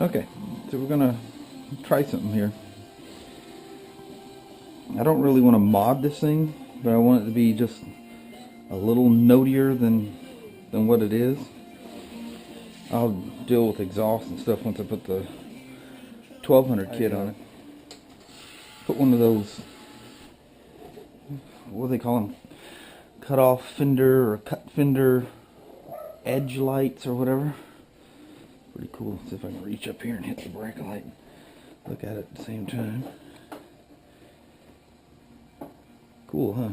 Okay, so we're gonna try something here. I don't really want to mod this thing, but I want it to be just a little notier than what it is. I'll deal with exhaust and stuff once I put the 1200 kit on it. Put one of those, what do they call them? Cut off fender or cut fender edge lights or whatever. Pretty cool. See if I can reach up here and hit the brake light. Look at it at the same time. Cool, huh?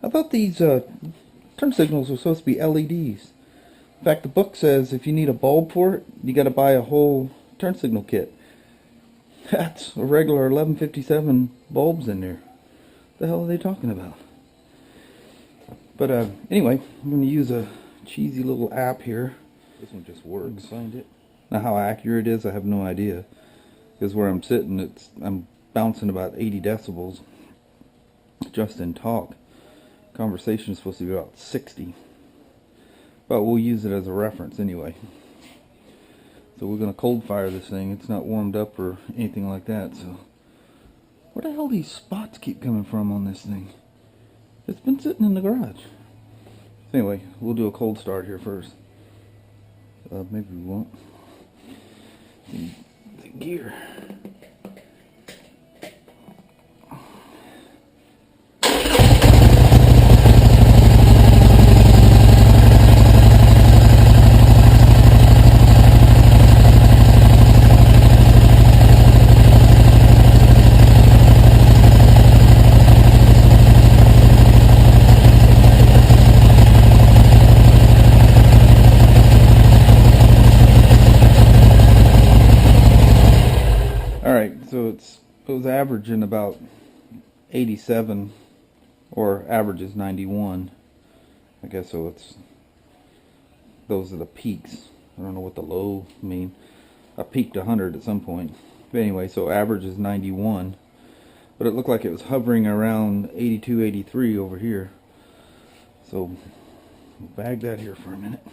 I thought these turn signals were supposed to be LEDs. In fact, the book says if you need a bulb for it, you got to buy a whole turn signal kit. That's a regular 1157 bulbs in there. What the hell are they talking about? But anyway, I'm going to use a cheesy little app here. This one just works. Find it. Now how accurate it is, I have no idea. Because where I'm sitting, I'm bouncing about 80 decibels just in talk. Conversation is supposed to be about 60. But we'll use it as a reference anyway. So we're going to cold fire this thing. It's not warmed up or anything like that. So where the hell these spots keep coming from on this thing? It's been sitting in the garage. So anyway, we'll do a cold start here first. Maybe we won't. The gear. So it was averaging about 87, or average is 91. I guess so. Those are the peaks. I don't know what the low mean. I peaked 100 at some point. But anyway, so average is 91. But it looked like it was hovering around 82, 83 over here. So we'll bag that here for a minute.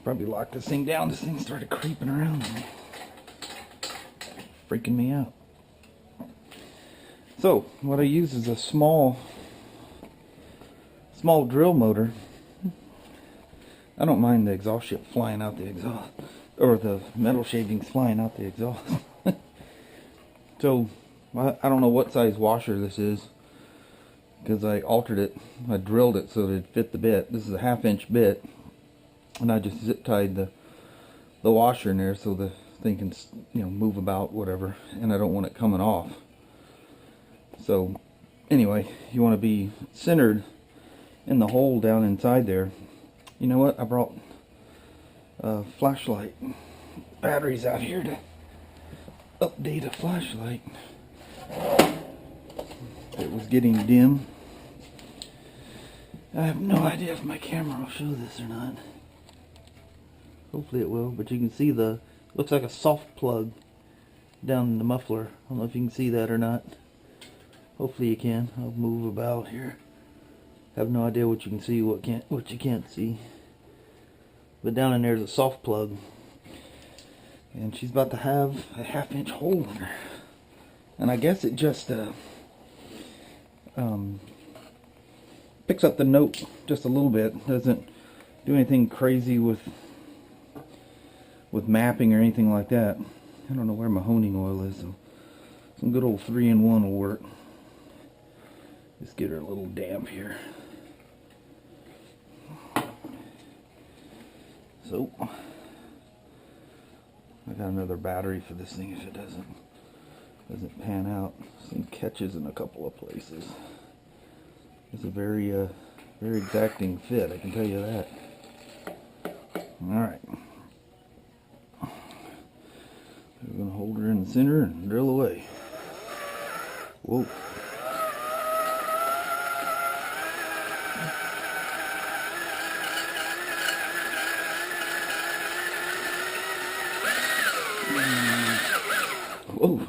Probably lock this thing down. This thing started creeping around me. Freaking me out. So what I use is a small drill motor. I don't mind the exhaust shit flying out the exhaust, or the metal shavings flying out the exhaust. So I don't know what size washer this is, because I altered it. I drilled it so that it fit the bit. This is a 1/2 inch bit, and I just zip tied the washer in there so the thing can, you know, move about, whatever, and I don't want it coming off. So anyway, you want to be centered in the hole down inside there. You know what, I brought flashlight batteries out here to update a flashlight. It was getting dim. I have no idea if my camera will show this or not. Hopefully it will, but you can see looks like a soft plug down in the muffler. I don't know if you can see that or not. Hopefully you can. I'll move about here. Have no idea what you can see, what you can't see. But down in there's a soft plug, and she's about to have a 1/2 inch hole in her. And I guess it just picks up the note just a little bit. Doesn't do anything crazy with mapping or anything like that. I don't know where my honing oil is, so some good old 3-in-1 will work. Just get her a little damp here. So I got another battery for this thing if it doesn't pan out. This thing catches in a couple of places. It's a very exacting fit, I can tell you that. Alright. We're going to hold her in the center and drill away. Whoa. Whoa.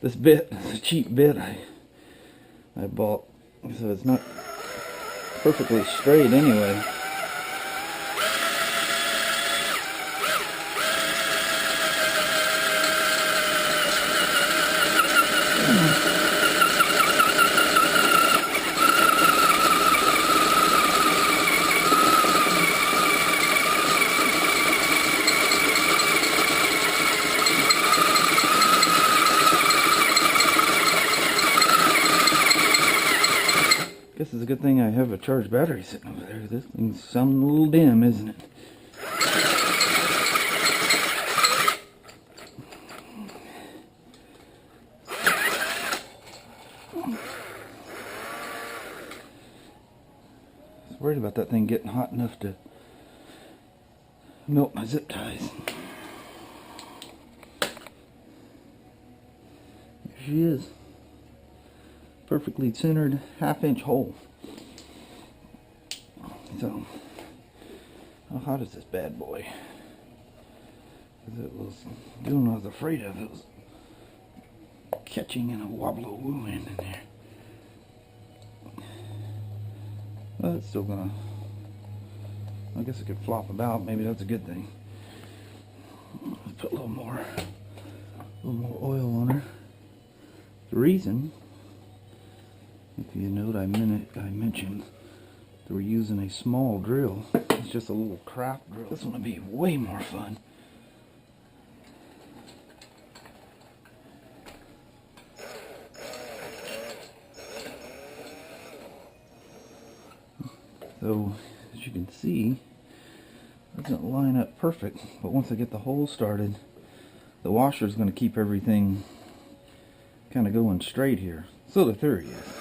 This bit is a cheap bit I bought, so it's not perfectly straight anyway. good thing I have a charged battery sitting over there. This thing's sounding a little dim, isn't it? I was worried about that thing getting hot enough to melt my zip ties. There she is. Perfectly centered half-inch hole. So, how hot is this bad boy? It was doing what I was afraid of. It was catching in a wobble-woo in there. Well, it's still gonna. I guess it could flop about. Maybe that's a good thing. Let's put a little more oil on her. The reason, if you note, I mentioned that we're using a small drill. It's just a little craft drill. This one will be way more fun. So, as you can see, it doesn't line up perfect, but once I get the hole started, the washer is going to keep everything kind of going straight here. So the theory is.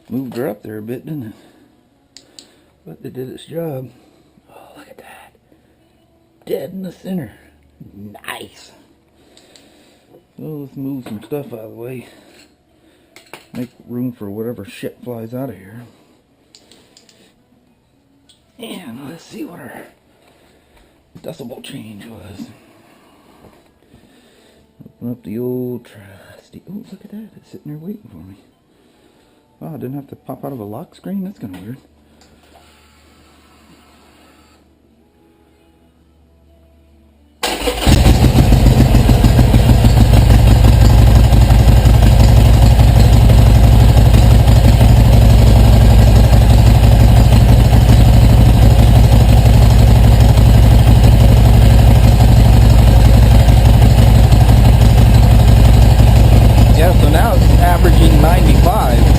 Moved her up there a bit, didn't it? But it did its job. Oh, look at that. Dead in the center. Nice. So let's move some stuff out of the way. Make room for whatever shit flies out of here. And let's see what our decibel change was. Open up the old trusty. Oh, look at that. It's sitting there waiting for me. Oh, I didn't have to pop out of a lock screen? That's kind of weird. Yeah, so now it's averaging 95.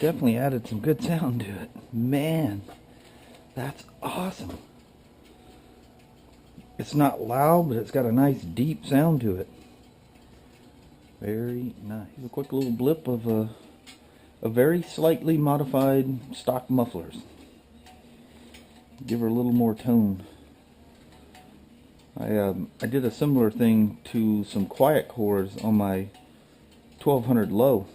definitely added some good sound to it. Man, that's awesome. It's not loud, but it's got a nice deep sound to it. Very nice. A quick little blip of a very slightly modified stock mufflers. Give her a little more tone. I did a similar thing to some quiet cores on my 1200 low,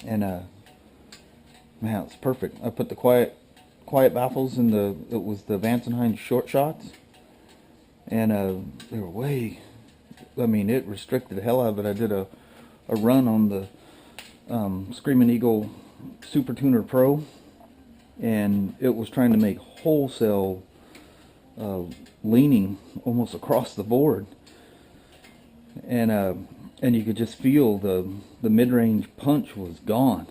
and man, it's perfect. I put the quiet baffles in it was the Vansenheim short shots, and they were way, I mean, it restricted the hell out of it. I did a run on the Screaming Eagle Super Tuner Pro, and it was trying to make wholesale leaning almost across the board, and you could just feel the mid-range punch was gone,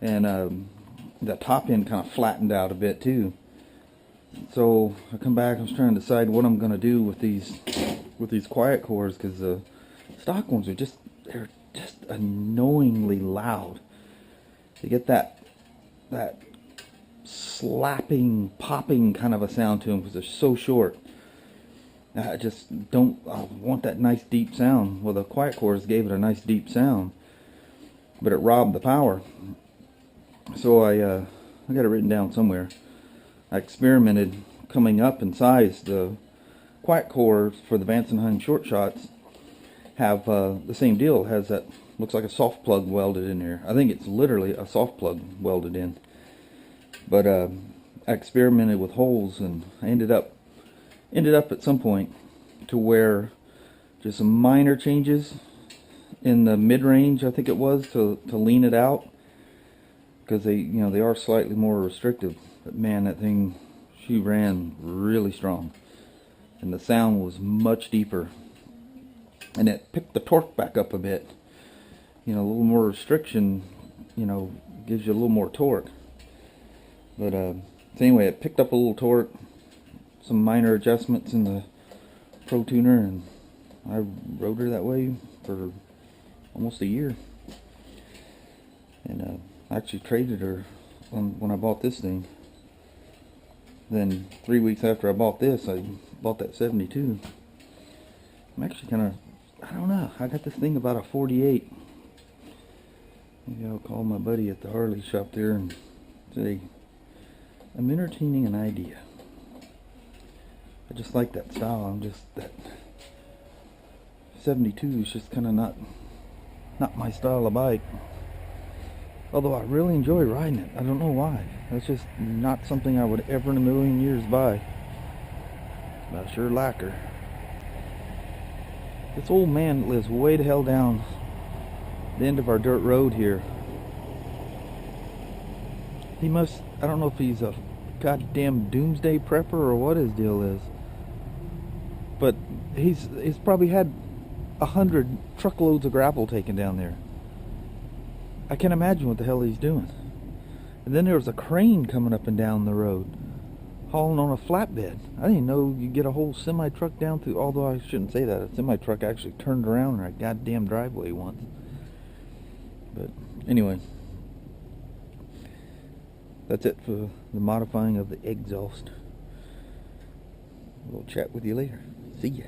and the top end kind of flattened out a bit too. So I come back, I was trying to decide what I'm going to do with these quiet cores, because the stock ones are they're just annoyingly loud. They get that slapping, popping kind of a sound to them because they're so short. I just don't want that nice deep sound. Well, the quiet cores gave it a nice deep sound, but it robbed the power. So I got it written down somewhere. I experimented coming up in size. The quiet cores for the Vansenheim short shots have the same deal. It has that, looks like a soft plug welded in there. I think it's literally a soft plug welded in. But I experimented with holes, and I ended up at some point to where just some minor changes in the mid-range, I think it was, to lean it out, because they are slightly more restrictive. But man, that thing, she ran really strong, and the sound was much deeper, and it picked the torque back up a bit. A little more restriction, gives you a little more torque. But so anyway, it picked up a little torque, some minor adjustments in the Pro Tuner, and I rode her that way for almost a year. And I actually traded her when I bought this thing. Then 3 weeks after I bought this, I bought that 72. I'm actually kind of, I don't know, I got this thing about a 48. Maybe I'll call my buddy at the Harley shop there and say, I'm entertaining an idea. I just like that style. That 72 is just kind of not my style of bike. Although I really enjoy riding it. I don't know why. That's just not something I would ever in a million years buy. But I sure like her. This old man lives way the hell down the end of our dirt road here. He must, I don't know if he's a goddamn doomsday prepper or what his deal is. But he's probably had 100 truckloads of gravel taken down there. I can't imagine what the hell he's doing. And then there was a crane coming up and down the road, hauling on a flatbed. I didn't know you get a whole semi-truck down through, although I shouldn't say that. A semi-truck actually turned around in our goddamn driveway once. But anyway, that's it for the modifying of the exhaust. We'll chat with you later. See ya.